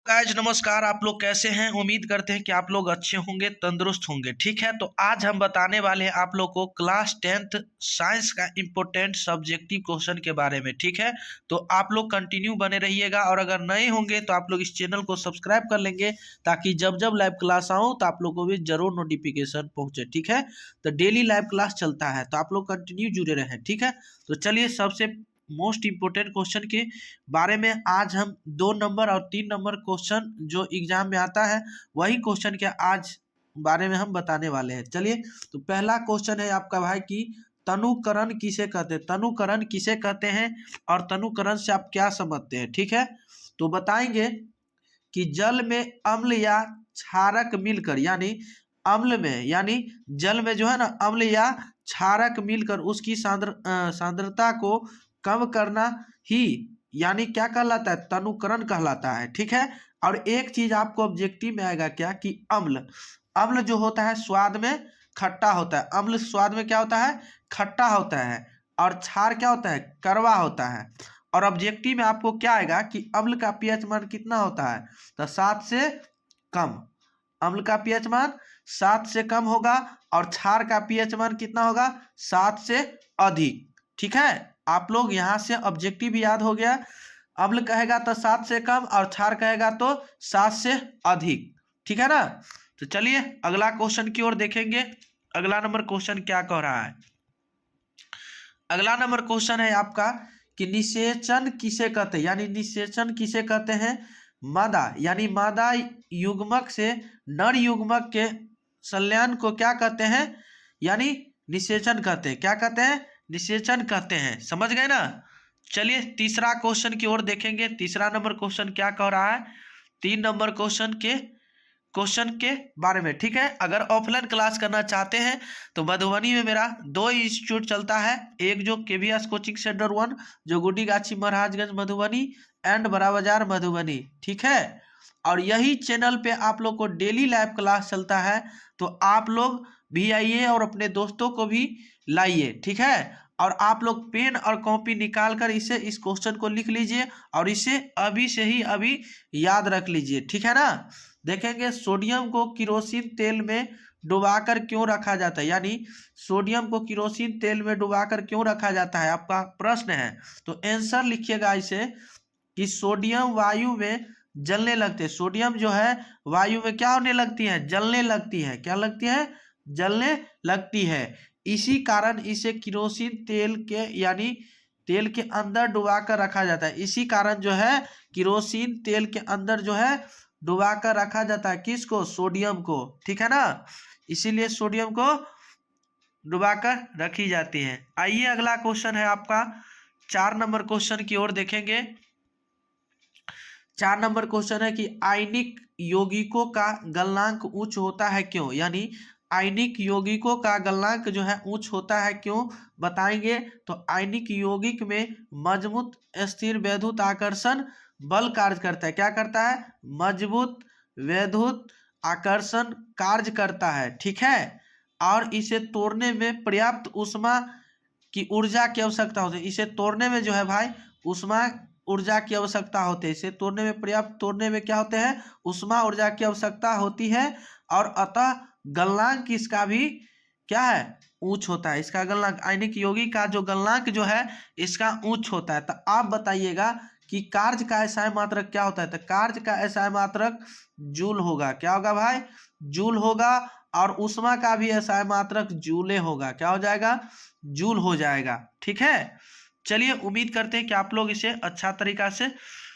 Guys नमस्कार। आप लोग कैसे हैं? उम्मीद करते हैं कि आप लोग अच्छे होंगे, तंदुरुस्त होंगे। ठीक है, तो आज हम बताने वाले हैं आप लोग को क्लास 10th साइंस का इम्पोर्टेंट सब्जेक्टिव क्वेश्चन के बारे में। ठीक है, तो आप लोग कंटिन्यू बने रहिएगा और अगर नए होंगे तो आप लोग इस चैनल को सब्सक्राइब कर लेंगे ताकि जब जब लाइव क्लास आऊँ तो आप लोग को भी जरूर नोटिफिकेशन पहुंचे। ठीक है, तो डेली लाइव क्लास चलता है तो आप लोग कंटिन्यू जुड़े रहें। ठीक है, तो चलिए सबसे मोस्ट इम्पोर्टेंट क्वेश्चन के बारे में आज हम 2 नंबर और 3 नंबर क्वेश्चन जो एग्जाम में आता है वही क्वेश्चन के आज बारे में हम बताने वाले हैं। चलिए, तो पहला क्वेश्चन है आपका भाई कि तनुकरण किसे कहते हैं? तनुकरण किसे कहते हैं और तनुकरण से आप क्या समझते हैं? ठीक है, तो बताएंगे कि जल में अम्ल या क्षारक मिलकर यानी अम्ल में यानी जल में जो है ना अम्ल या क्षारक मिलकर उसकी सांद्रता को कम करना ही यानी क्या कहलाता है? तनुकरण कहलाता है। ठीक है, और एक चीज आपको ऑब्जेक्टिव में आएगा क्या कि अम्ल अम्ल जो होता है स्वाद में खट्टा होता है। अम्ल स्वाद में क्या होता है? खट्टा होता है। और क्षार क्या होता है? कड़वा होता है। और ऑब्जेक्टिव में आपको क्या आएगा कि अम्ल का पीएच मान कितना होता है? तो 7 से कम। अम्ल का पीएच मान 7 से कम होगा और क्षार का पीएच मान कितना होगा? 7 से अधिक। ठीक है, आप लोग यहाँ से ऑब्जेक्टिव भी याद हो गया। अम्ल कहेगा तो 7 से कम और क्षार कहेगा तो 7 से अधिक। ठीक है ना, तो चलिए अगला क्वेश्चन की ओर देखेंगे। अगला नंबर क्वेश्चन क्या कह रहा है? अगला नंबर क्वेश्चन है आपका कि निषेचन किसे कहते हैं? यानी निषेचन किसे कहते हैं? मादा यानी मादा युग्मक से नर युग्मक के संलयन को क्या कहते हैं? यानी निषेचन कहते हैं। क्या कहते हैं? निषेचन कहते हैं। समझ गए ना? चलिए तीसरा क्वेश्चन की ओर देखेंगे। तीसरा नंबर क्वेश्चन क्या कह रहा है? 3 नंबर क्वेश्चन के बारे में। ठीक है, अगर ऑफलाइन क्लास करना चाहते हैं तो मधुबनी में मेरा 2 इंस्टीट्यूट चलता है। एक जो केवीएस कोचिंग सेंटर 1 जो गुड्डीगाछी महाराजगंज मधुबनी एंड बड़ा बाजार मधुबनी। ठीक है, और यही चैनल पे आप लोग को डेली लाइव क्लास चलता है, तो आप लोग भी आइए और अपने दोस्तों को भी लाइए। ठीक है, और आप लोग पेन और कॉपी निकाल कर इस क्वेश्चन को लिख लीजिए और इसे अभी से ही अभी याद रख लीजिए। ठीक है ना, देखेंगे सोडियम को किरोसिन तेल में डुबाकर क्यों रखा जाता है? यानी सोडियम को किरोसिन तेल में डुबाकर क्यों रखा जाता है, आपका प्रश्न है। तो आंसर लिखिएगा इसे कि सोडियम वायु में जलने लगते हैं। सोडियम जो है वायु में क्या होने लगती है? जलने लगती है। क्या लगती है? जलने लगती है। इसी कारण इसे किरोसिन तेल के यानी तेल के अंदर डुबा कर रखा जाता है। इसी कारण जो है किरोसिन तेल के अंदर जो है डुबा कर रखा जाता है। किसको? सोडियम को। ठीक है ना, इसीलिए सोडियम को डुबा कर रखी जाती है। आइए अगला क्वेश्चन है आपका 4 नंबर क्वेश्चन की ओर देखेंगे। 4 नंबर क्वेश्चन है कि आयनिक यौगिकों का गलनांक उच्च होता है क्यों? यानी आयनिक यौगिकों का गलनांक जो है उच्च होता है क्यों, बताएंगे। तो आयनिक यौगिक में मजबूत स्थिर वैद्युत आकर्षण बल कार्य करता है। क्या करता है? मजबूत वैद्युत आकर्षण कार्य करता है। ठीक है, और इसे तोड़ने में पर्याप्त ऊष्मा की ऊर्जा की आवश्यकता होती है। इसे तोड़ने में जो है भाई ऊष्मा ऊर्जा की आवश्यकता होती है। इसे तोड़ने में पर्याप्त तोड़ने में क्या होते हैं? ऊष्मा ऊर्जा की आवश्यकता होती है और अतः गलनांक इसका भी क्या है? उच्च होता है। इसका गलनांक आयनिक यौगिक का जो गलनांक जो है इसका उच्च होता है। तो आप बताइएगा कि कार्य का एसआई मात्रक क्या होता है? तो कार्य का एसआई मात्रक जूल होगा। क्या होगा भाई? जूल होगा। और ऊष्मा का भी एसआई मात्रक जूले होगा। क्या हो जाएगा? जूल हो जाएगा। ठीक है, चलिए उम्मीद करते हैं कि आप लोग इसे अच्छा तरीका से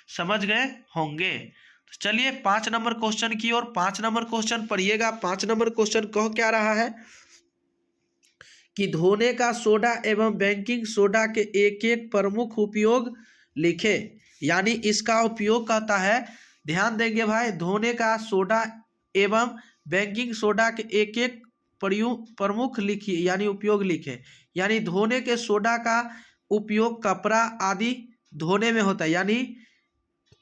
समझ गए होंगे। तो चलिए 5 नंबर क्वेश्चन की ओर। 5 नंबर क्वेश्चन पढ़िएगा। 5 नंबर क्वेश्चन कह क्या रहा है कि धोने का सोडा एवं बेकिंग सोडा के एक एक प्रमुख उपयोग लिखे। यानी इसका उपयोग कहता है, ध्यान देंगे भाई, धोने का सोडा एवं बेकिंग सोडा के एक एक प्रमुख लिखिए यानी उपयोग लिखे। यानी धोने के सोडा का उपयोग कपड़ा आदि धोने में होता है। यानी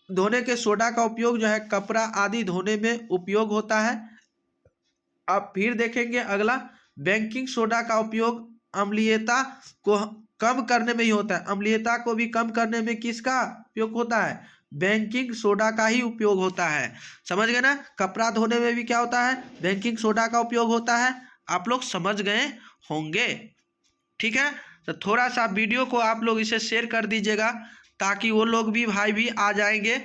धोने के सोडा का उपयोग जो है कपड़ा आदि धोने में उपयोग होता है। अब फिर देखेंगे अगला, बेकिंग सोडा का उपयोग अम्लीयता को कम करने में ही होता है। अम्लीयता को भी कम करने में किसका उपयोग होता है? बेकिंग सोडा का ही उपयोग होता है। समझ गए ना, कपड़ा धोने में भी क्या होता है, बेकिंग सोडा का उपयोग होता है। आप लोग समझ गए होंगे, ठीक है। तो थोड़ा सा वीडियो को आप लोग इसे शेयर कर दीजिएगा, ताकि वो लोग भी, भाई भी आ जाएंगे,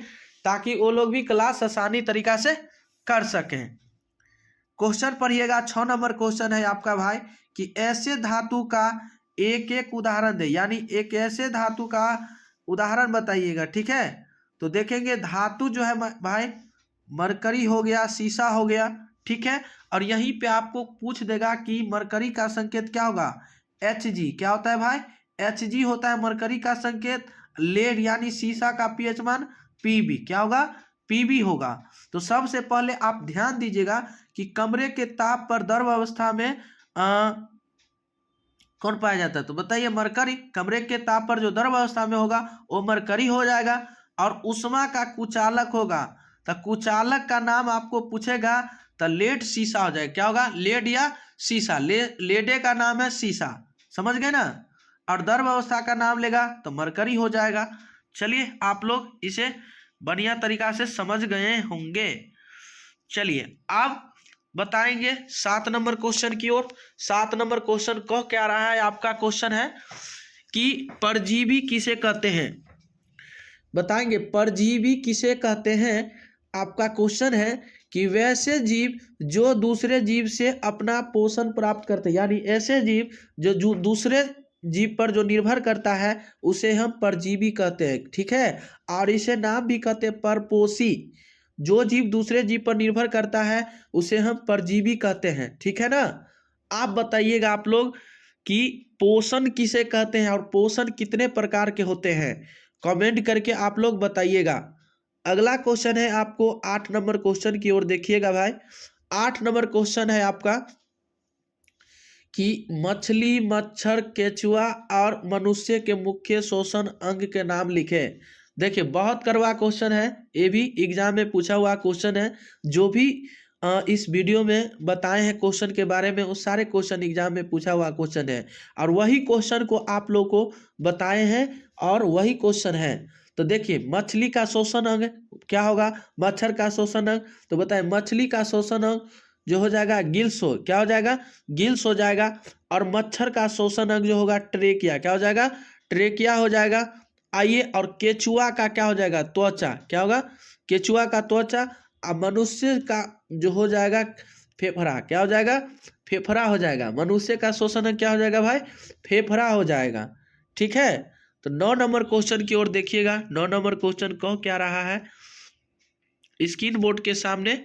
ताकि वो लोग भी क्लास आसानी तरीका से कर सकें। क्वेश्चन पढ़िएगा, 6 नंबर क्वेश्चन है आपका भाई, कि ऐसे धातु का एक एक उदाहरण दे, यानी एक ऐसे धातु का उदाहरण बताइएगा, ठीक है। तो देखेंगे धातु जो है भाई, मरकरी हो गया, सीसा हो गया, ठीक है। और यहीं पे आपको पूछ देगा कि मरकरी का संकेत क्या होगा, Hg। क्या होता है भाई, Hg होता है मरकरी का संकेत। लेड यानी सीसा का पीएच मान Pb, क्या होगा, Pb होगा। तो सबसे पहले आप ध्यान दीजिएगा कि कमरे के ताप पर द्रव अवस्था में कौन पाया जाता है, तो बताइए मरकरी। कमरे के ताप पर जो द्रव अवस्था में होगा वो मरकरी हो जाएगा। और उष्मा का कुचालक होगा, तो कुचालक का नाम आपको पूछेगा तो लेड सीसा हो जाएगा। क्या होगा, लेड या सीसा। लेडे का नाम है सीसा, समझ गए ना। और द्रव अवस्था का नाम लेगा तो मरकरी हो जाएगा। चलिए आप लोग इसे बढ़िया तरीका से समझ गए होंगे। चलिए अब बताएंगे 7 नंबर क्वेश्चन की ओर। 7 नंबर क्वेश्चन कह क्या रहा है, आपका क्वेश्चन है कि परजीवी किसे कहते हैं। बताएंगे परजीवी किसे कहते हैं। आपका क्वेश्चन है कि वैसे जीव जो दूसरे जीव से अपना पोषण प्राप्त करते हैं, यानी ऐसे जीव जो दूसरे जीव पर जो निर्भर करता है उसे हम परजीवी कहते हैं, ठीक है। और इसे नाम भी कहते हैं परपोषी। जो जीव दूसरे जीव पर निर्भर करता है उसे हम परजीवी कहते हैं, ठीक है ना। आप बताइएगा आप लोग कि पोषण किसे कहते हैं और पोषण कितने प्रकार के होते हैं, कमेंट करके आप लोग बताइएगा। अगला क्वेश्चन है आपको 8 नंबर क्वेश्चन की ओर देखिएगा भाई। 8 नंबर क्वेश्चन है आपका कि मछली, मच्छर, केचुआ और मनुष्य के मुख्य श्वसन अंग के नाम लिखे। देखिए बहुत करवा क्वेश्चन है, ये भी एग्जाम में पूछा हुआ क्वेश्चन है। जो भी इस वीडियो में बताए हैं क्वेश्चन के बारे में, उस सारे क्वेश्चन एग्जाम में पूछा हुआ क्वेश्चन है, और वही क्वेश्चन को आप लोग को बताए हैं और वही क्वेश्चन है। तो देखिए मछली का श्वसन अंग क्या होगा, मच्छर का श्वसन अंग, तो बताए मछली का श्वसन अंग जो हो जाएगा गिल्स हो, क्या हो जाएगा, गिल्स हो जाएगा। और मच्छर का श्वसन अंग जो होगा ट्रेकिया, क्या हो जाएगा, ट्रेकिया हो जाएगा। आइए, और केचुआ का क्या हो जाएगा, त्वचा, क्या होगा, केचुआ का त्वचा। अब मनुष्य का जो हो जाएगा फेफड़ा, क्या हो जाएगा, फेफड़ा हो जाएगा। मनुष्य का श्वसन अंग क्या हो जाएगा भाई, फेफड़ा हो जाएगा, ठीक है। तो 9 नंबर क्वेश्चन की ओर देखिएगा। 9 नंबर क्वेश्चन कह क्या रहा है, स्क्रीन बोर्ड के सामने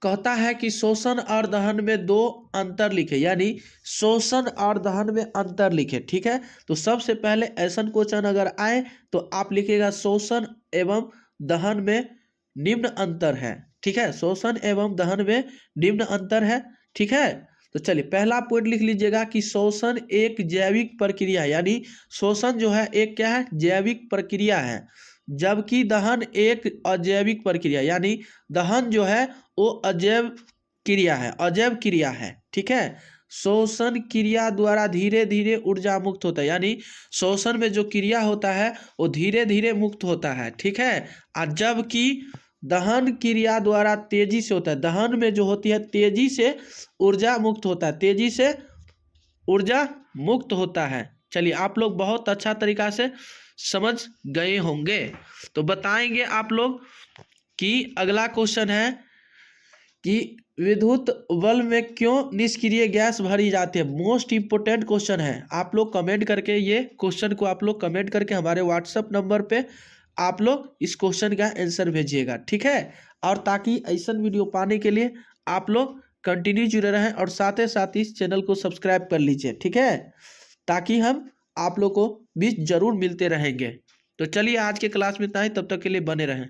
कहता है कि शोषण और दहन में 2 अंतर लिखे, यानी शोषण और दहन में अंतर लिखे, ठीक है। तो सबसे पहले ऐसा क्वेश्चन अगर आए तो आप लिखिएगा शोषण एवं दहन में निम्न अंतर है, ठीक है। शोषण एवं दहन में निम्न अंतर है, ठीक है। तो चलिए पहला पॉइंट लिख लीजिएगा कि शोषण एक जैविक प्रक्रिया है, यानी शोषण जो है एक क्या है, जैविक प्रक्रिया है, जबकि दहन एक अजैविक प्रक्रिया, यानी दहन जो है वो अजैव क्रिया है, अजैव क्रिया है, ठीक है। शोषण क्रिया द्वारा धीरे धीरे ऊर्जा मुक्त होता है, यानी शोषण में जो क्रिया होता है वो धीरे धीरे मुक्त होता है, ठीक है। और जबकि दहन क्रिया द्वारा तेजी से होता है, दहन में जो होती है तेजी से ऊर्जा मुक्त होता है, तेजी से ऊर्जा मुक्त होता है। चलिए आप लोग बहुत अच्छा तरीका से समझ गए होंगे। तो बताएंगे आप लोग कि अगला क्वेश्चन है कि विद्युत बल्ब में क्यों निष्क्रिय गैस भरी जाती है। मोस्ट इंपोर्टेंट क्वेश्चन है, आप लोग कमेंट करके ये क्वेश्चन को आप लोग कमेंट करके हमारे व्हाट्सएप नंबर पे आप लोग इस क्वेश्चन का आंसर भेजिएगा, ठीक है। और ताकि ऐसा वीडियो पाने के लिए आप लोग कंटिन्यू जुड़े रहें और साथ ही साथ इस चैनल को सब्सक्राइब कर लीजिए, ठीक है, ताकि हम आप लोग को भी जरूर मिलते रहेंगे। तो चलिए आज के क्लास में इतना ही, तब तक के लिए बने रहें।